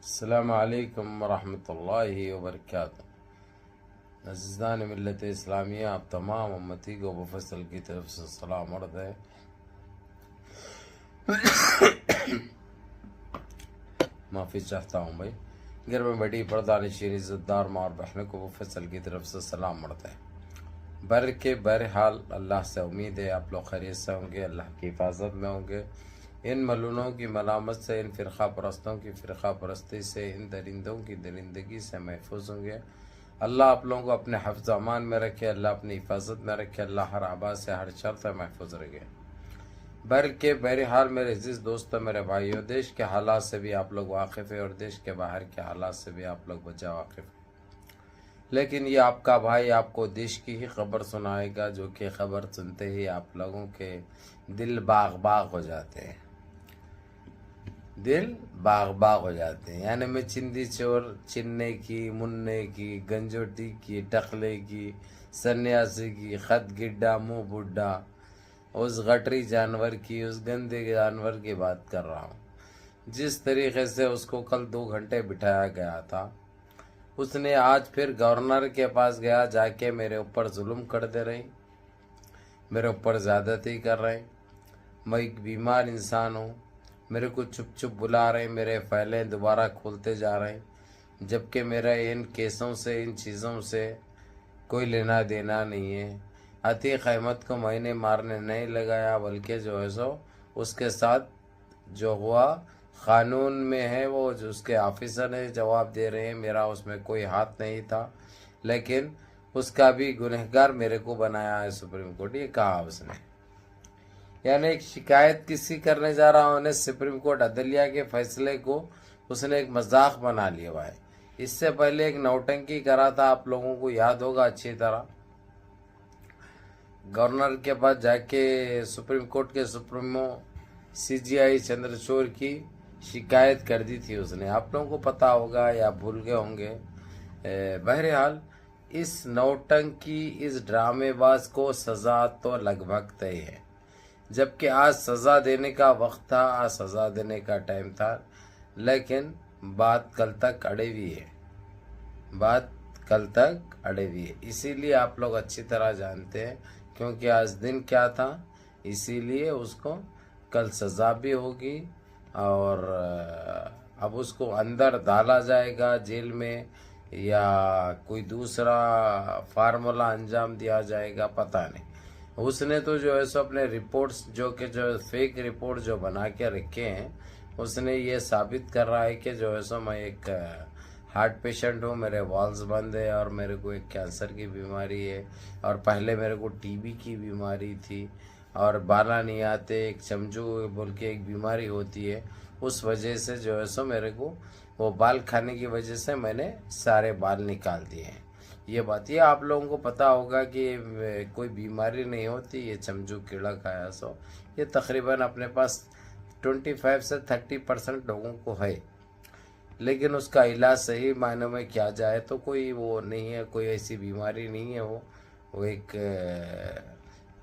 السلام علیکم ورحمۃ اللہ وبرکاتہ۔ عزیزان ملت اسلامیہ، آپ تمام امتی کو مفصل کی طرف سے سلام عرض ہے۔ معافی چاہتا ہوں بھائی، گھر میں بیٹھی پردہ نشین عزت دار ماں اور بہنوں کو مفصل کی طرف سے سلام عرض ہے۔ بہرحال اللہ سے امید ہے آپ لوگ خیریت سے ہوں گے، اللہ کی حفاظت میں ہوں گے، ان ملونوں کی ملامت سے، ان فرقہ پرستوں کی فرقہ پرستی سے، ان درندوں کی درندگی سے محفوظ ہوں گے۔ اللہ آپ لوگوں کو اپنے حفظ امان میں رکھے، اللہ اپنی حفاظت میں رکھے، اللہ ہر آباد سے ہر شر سے محفوظ رکھے۔ بہرحال میرے عزیز دوستوں، میرے بھائیوں، دیش کے حالات سے بھی آپ لوگ واقف ہیں اور دیش کے باہر کے حالات سے بھی آپ لوگ بجا واقف ہیں، لیکن یہ آپ کا بھائی آپ کو دیش کی ہی خبر سنائے گا، جو کہ خبر سنتے ہی آپ لوگوں کے دل باغ باغ ہو جاتے ہیں، دل باغ باغ ہو جاتے ہیں۔ یعنی میں چندی چور، چننے کی، مننے کی، گنجوٹی کی، ٹکلے کی، سنیاسی کی، خط گڈا، منہ بڈھا، اس غٹری جانور کی، اس گندے جانور کی بات کر رہا ہوں۔ جس طریقے سے اس کو کل 2 گھنٹے بٹھایا گیا تھا، اس نے آج پھر گورنر کے پاس گیا، جا کے میرے اوپر ظلم کر دے رہی، میرے اوپر زیادتی کر رہے۔ میں ایک بیمار انسان ہوں، میرے کو چپ چپ بلا رہے، میرے فائلیں دوبارہ کھولتے جا رہے، جبکہ میرا ان کیسوں سے، ان چیزوں سے کوئی لینا دینا نہیں ہے۔ عتیق احمد کو میں نے مارنے نہیں لگایا، بلکہ جو ہے سو اس کے ساتھ جو ہوا قانون میں ہے، وہ جو اس کے آفیسر نے جواب دے رہے ہیں، میرا اس میں کوئی ہاتھ نہیں تھا، لیکن اس کا بھی گنہگار میرے کو بنایا ہے سپریم کورٹ۔ یہ کہا اس نے، یعنی ایک شکایت کسی کرنے جا رہا ہوں نے سپریم کورٹ عدلیہ کے فیصلے کو اس نے ایک مذاق بنا لیا ہوا ہے۔ اس سے پہلے ایک نوٹنکی کرا تھا، آپ لوگوں کو یاد ہوگا اچھی طرح، گورنر کے پاس جا کے سپریم کورٹ کے سپریمو CGI چندرچوڑ کی شکایت کر دی تھی اس نے، آپ لوگوں کو پتہ ہوگا یا بھول گئے ہوں گے۔ بہرحال اس نوٹنکی، اس ڈرامے باز کو سزا تو لگ بھگ طے ہے، جبکہ آج سزا دینے کا وقت تھا، آج سزا دینے کا ٹائم تھا، لیکن بات کل تک اڑے ہوئی ہے، بات کل تک اڑے ہوئی ہے۔ اسی لیے آپ لوگ اچھی طرح جانتے ہیں، کیونکہ آج دن کیا تھا، اسی لیے اس کو کل سزا بھی ہوگی، اور اب اس کو اندر ڈالا جائے گا جیل میں، یا کوئی دوسرا فارمولہ انجام دیا جائے گا، پتہ نہیں۔ اس نے تو جو ہے سو اپنے رپورٹس جو کہ جو فیک رپورٹ جو بنا کے رکھے ہیں، اس نے یہ ثابت کر رہا ہے کہ جو ہے سو میں ایک ہارٹ پیشنٹ ہوں، میرے والز بند ہے، اور میرے کو ایک کینسر کی بیماری ہے، اور پہلے میرے کو TB کی بیماری تھی، اور بالا نہیں آتے، ایک چمچو بول کے ایک بیماری ہوتی ہے، اس وجہ سے جو ہے سو میرے کو وہ بال کھانے کی وجہ سے میں نے سارے بال نکال دیے ہیں۔ یہ بات یہ آپ لوگوں کو پتہ ہوگا کہ کوئی بیماری نہیں ہوتی، یہ چمچو کیڑا کھایا سو یہ تقریباً اپنے پاس 25 سے 30% لوگوں کو ہے، لیکن اس کا علاج صحیح معنوں میں کیا جائے تو کوئی وہ نہیں ہے، کوئی ایسی بیماری نہیں ہے، وہ ایک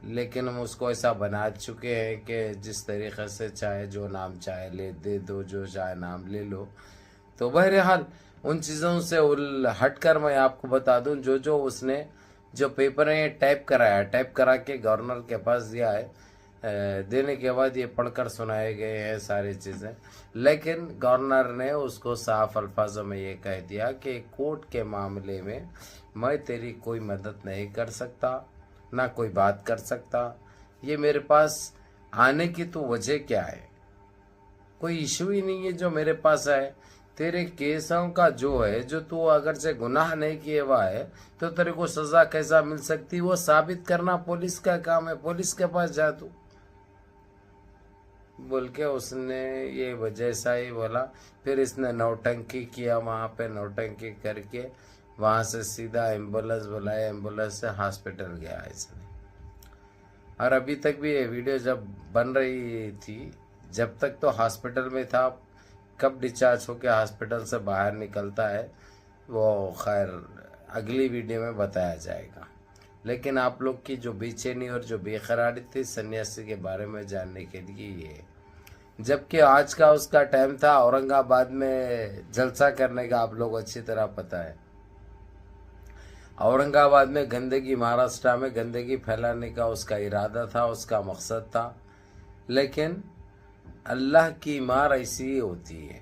لیکن ہم اس کو ایسا بنا چکے ہیں کہ جس طریقے سے چاہے جو نام چاہے لے دے دو، جو چاہے نام لے لو۔ تو بہرحال ان چیزوں سے ہٹ کر میں آپ کو بتا دوں، جو اس نے جو پیپر ہیں ٹائپ کرایا، ٹائپ کرا کے گورنر کے پاس دیا ہے، دینے کے بعد یہ پڑھ کر سنائے گئے ہیں ساری چیزیں، لیکن گورنر نے اس کو صاف الفاظوں میں یہ کہہ دیا کہ کورٹ کے معاملے میں میں تیری کوئی مدد نہیں کر سکتا، نہ کوئی بات کر سکتا، یہ میرے پاس آنے کی تو وجہ کیا ہے، کوئی ایشو ہی نہیں ہے جو میرے پاس ہے۔ تیرے کیسوں کا جو ہے، جو تو اگرچہ گناہ نہیں کیے ہوا ہے، تو تیرے کو سزا کیسا مل سکتی، وہ ثابت کرنا پولیس کا کام ہے، پولیس کے پاس جا تو بول کے اس نے یہ جیسا ہی بولا۔ پھر اس نے نوٹنکی کیا، وہاں پہ نوٹنکی کر کے وہاں سے سیدھا ایمبولینس بلایا، ایمبولینس سے ہاسپٹل گیا اس نے۔ اور ابھی تک بھی یہ ویڈیو جب بن رہی تھی، جب تک تو ہاسپٹل میں تھا، کب ڈسچارج ہو کے ہاسپٹل سے باہر نکلتا ہے وہ خیر اگلی ویڈیو میں بتایا جائے گا۔ لیکن آپ لوگ کی جو بے چینی اور جو بے قراری تھی سنیاسی کے بارے میں جاننے کے لیے، یہ جبکہ آج کا اس کا ٹائم تھا اورنگ آباد میں جلسہ کرنے کا، آپ لوگ اچھی طرح پتہ ہے۔ اورنگ آباد میں گندگی، مہاراشٹرا میں گندگی پھیلانے کا اس کا ارادہ تھا، اس کا مقصد تھا، لیکن اللہ کی مار ایسی ہوتی ہے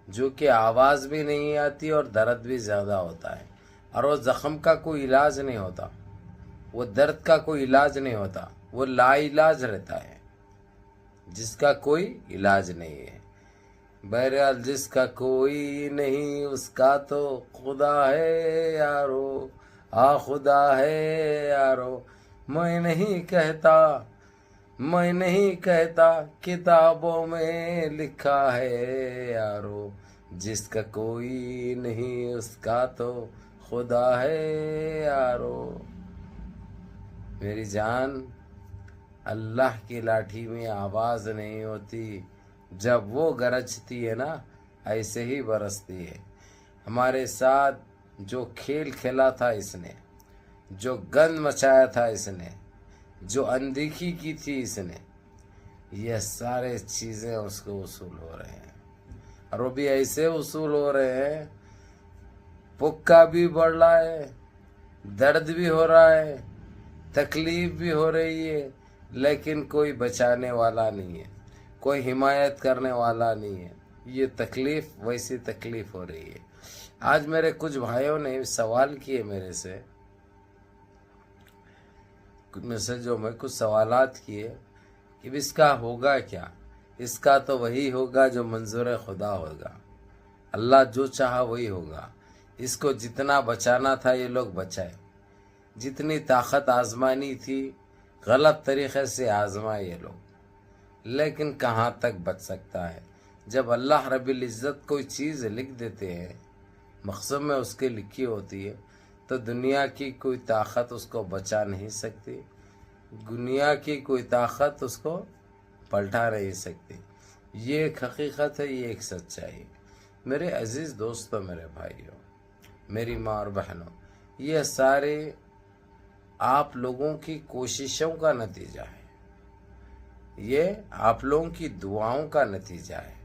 جو کہ آواز بھی نہیں آتی اور درد بھی زیادہ ہوتا ہے، اور وہ زخم کا کوئی علاج نہیں ہوتا، وہ درد کا کوئی علاج نہیں ہوتا، وہ لا علاج رہتا ہے، جس کا کوئی علاج نہیں ہے۔ بہرحال جس کا کوئی نہیں اس کا تو خدا ہے یارو، خدا ہے یارو، میں نہیں کہتا کتابوں میں لکھا ہے یارو، جس کا کوئی نہیں اس کا تو خدا ہے یارو۔ میری جان، اللہ کی لاٹھی میں آواز نہیں ہوتی، جب وہ گرجتی ہے نا ایسے ہی برستی ہے۔ ہمارے ساتھ جو کھیل کھیلا تھا اس نے، جو گند مچایا تھا اس نے، جو اندیکھی کی تھی اس نے، یہ سارے چیزیں اس کو وصول ہو رہے ہیں، اور وہ بھی ایسے وصول ہو رہے ہیں، پکا بھی بڑھ رہا ہے، درد بھی ہو رہا ہے، تکلیف بھی ہو رہی ہے، لیکن کوئی بچانے والا نہیں ہے، کوئی حمایت کرنے والا نہیں ہے۔ یہ تکلیف ویسی تکلیف ہو رہی ہے۔ آج میرے کچھ بھائیوں نے سوال کیے میرے سے جو میں کچھ سوالات کیے کہ اس کا ہوگا کیا؟ اس کا تو وہی ہوگا جو منظور خدا ہوگا، اللہ جو چاہا وہی ہوگا۔ اس کو جتنا بچانا تھا یہ لوگ بچائے، جتنی طاقت آزمانی تھی غلط طریقے سے آزمائے یہ لوگ، لیکن کہاں تک بچ سکتا ہے؟ جب اللہ رب العزت کوئی چیز لکھ دیتے ہیں، مقصد میں اس کے لکھی ہوتی ہے، تو دنیا کی کوئی طاقت اس کو بچا نہیں سکتی، دنیا کی کوئی طاقت اس کو پلٹا نہیں سکتی۔ یہ ایک حقیقت ہے، یہ ایک سچائی۔ میرے عزیز دوستوں، میرے بھائیوں، میری ماں اور بہنوں، یہ سارے آپ لوگوں کی کوششوں کا نتیجہ ہے، یہ آپ لوگوں کی دعاؤں کا نتیجہ ہے۔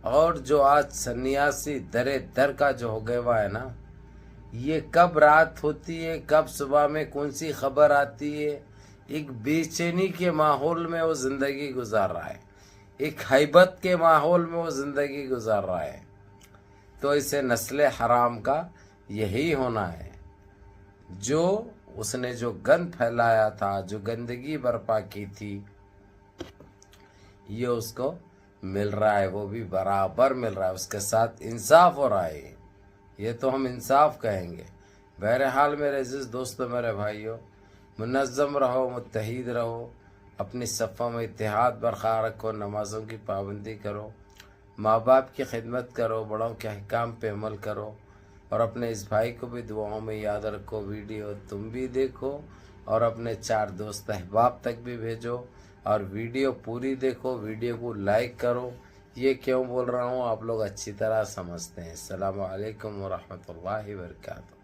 اور جو آج سنیاسی در در کا جو ہو گیا ہوا ہے نا، یہ کب رات ہوتی ہے، کب صبح میں کون سی خبر آتی ہے، ایک بے چینی کے ماحول میں وہ زندگی گزار رہا ہے، ایک ہیبت کے ماحول میں وہ زندگی گزار رہا ہے۔ تو اسے نسل حرام کا یہی ہونا ہے، جو اس نے جو گند پھیلایا تھا، جو گندگی برپا کی تھی، یہ اس کو مل رہا ہے، وہ بھی برابر مل رہا ہے، اس کے ساتھ انصاف ہو رہا ہے۔ یہ تو ہم انصاف کہیں گے۔ بہرحال میرے عزیز دوستو، میرے بھائیوں، منظم رہو، متحد رہو، اپنی صفوں میں اتحاد برقرار رکھو، نمازوں کی پابندی کرو، ماں باپ کی خدمت کرو، بڑوں کے احکام پہ عمل کرو، اور اپنے اس بھائی کو بھی دعاؤں میں یاد رکھو۔ ویڈیو تم بھی دیکھو اور اپنے 4 دوست احباب تک بھی بھیجو، اور ویڈیو پوری دیکھو، ویڈیو کو لائک کرو۔ یہ کیوں بول رہا ہوں آپ لوگ اچھی طرح سمجھتے ہیں۔ السلام علیکم ورحمۃ اللہ وبرکاتہ۔